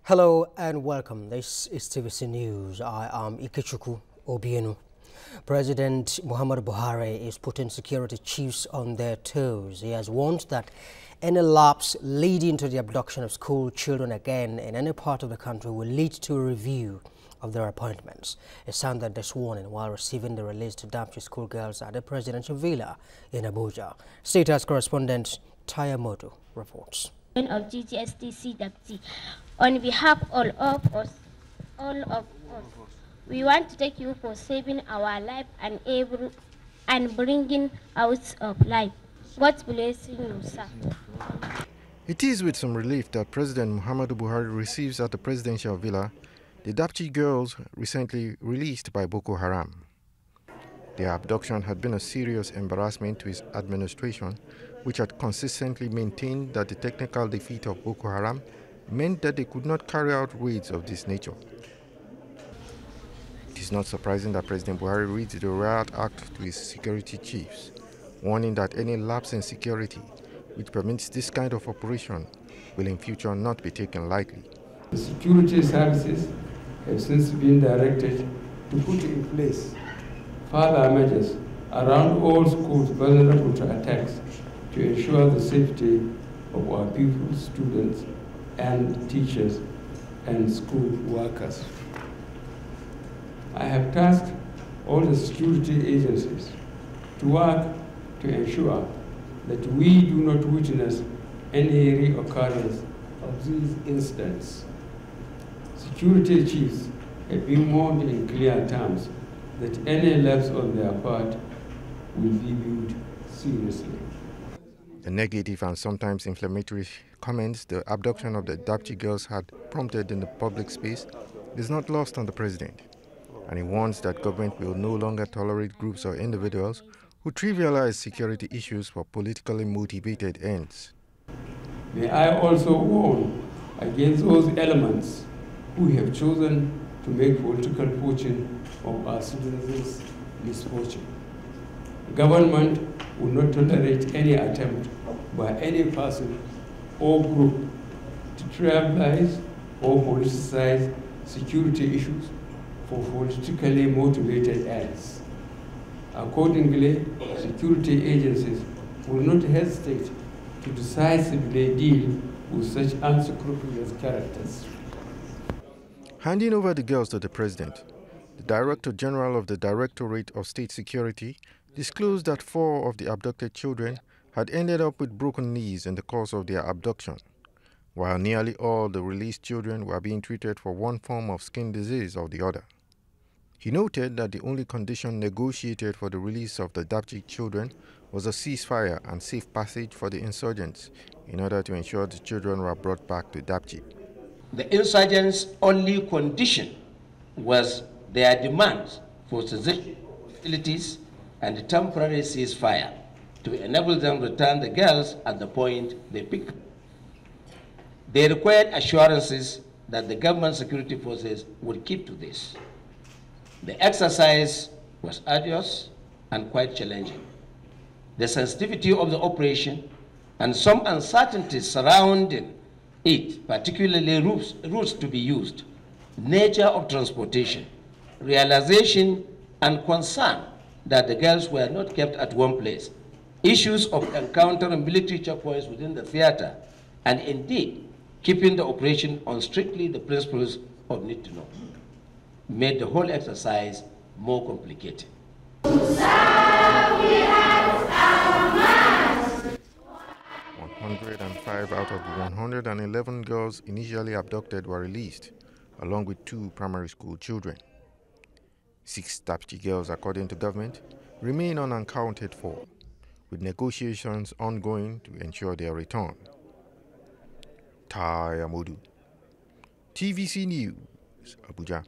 Hello and welcome. This is TVC News. I am Ikechukwu Obienu. President Muhammadu Buhari is putting security chiefs on their toes. He has warned that any lapse leading to the abduction of school children again in any part of the country will lead to a review of their appointments. He sounded this warning while receiving the released Dapchi schoolgirls at the presidential villa in Abuja. State House correspondent Taya Modu reports. Of GGSTC Dapchi. On behalf of all of us, we want to thank you for saving our life and bringing out of life. God bless you, sir. It is with some relief that President Muhammadu Buhari receives at the presidential villa the Dapchi girls recently released by Boko Haram. Their abduction had been a serious embarrassment to his administration, which had consistently maintained that the technical defeat of Boko Haram meant that they could not carry out raids of this nature. It is not surprising that President Buhari reads the Riot Act to his security chiefs, warning that any lapse in security which permits this kind of operation will in future not be taken lightly. The security services have since been directed to put in place further measures around all schools vulnerable to attacks to ensure the safety of our pupils, students, and teachers and school workers. I have tasked all the security agencies to work to ensure that we do not witness any reoccurrence of these incidents. Security chiefs have been warned in clear terms that any lapse on their part will be viewed seriously. The negative and sometimes inflammatory comments the abduction of the Dapchi girls had prompted in the public space is not lost on the president, and he warns that government will no longer tolerate groups or individuals who trivialize security issues for politically motivated ends. May I also warn against those elements who have chosen to make political fortune of our citizens' misfortune. Government will not tolerate any attempt by any person or group to trivialize or politicize security issues for politically motivated ends. Accordingly, security agencies will not hesitate to decisively deal with such unscrupulous characters. Handing over the girls to the president, the Director General of the Directorate of State Security disclosed that 4 of the abducted children had ended up with broken knees in the course of their abduction, while nearly all the released children were being treated for one form of skin disease or the other. He noted that the only condition negotiated for the release of the Dapchi children was a ceasefire and safe passage for the insurgents in order to ensure the children were brought back to Dapchi. The insurgents' only condition was their demands for cessation of hostilities and a temporary ceasefire to enable them to return the girls at the point they picked. They required assurances that the government security forces would keep to this. The exercise was arduous and quite challenging. The sensitivity of the operation and some uncertainties surrounding it, particularly routes to be used, nature of transportation, realization and concern that the girls were not kept at one place, issues of encountering military checkpoints within the theater, and indeed keeping the operation on strictly the principles of need to know, made the whole exercise more complicated. 105 out of the 111 girls initially abducted were released, along with 2 primary school children. 6 Dapchi girls, according to government, remain unaccounted for, with negotiations ongoing to ensure their return. Taya Modu, TVC News, Abuja.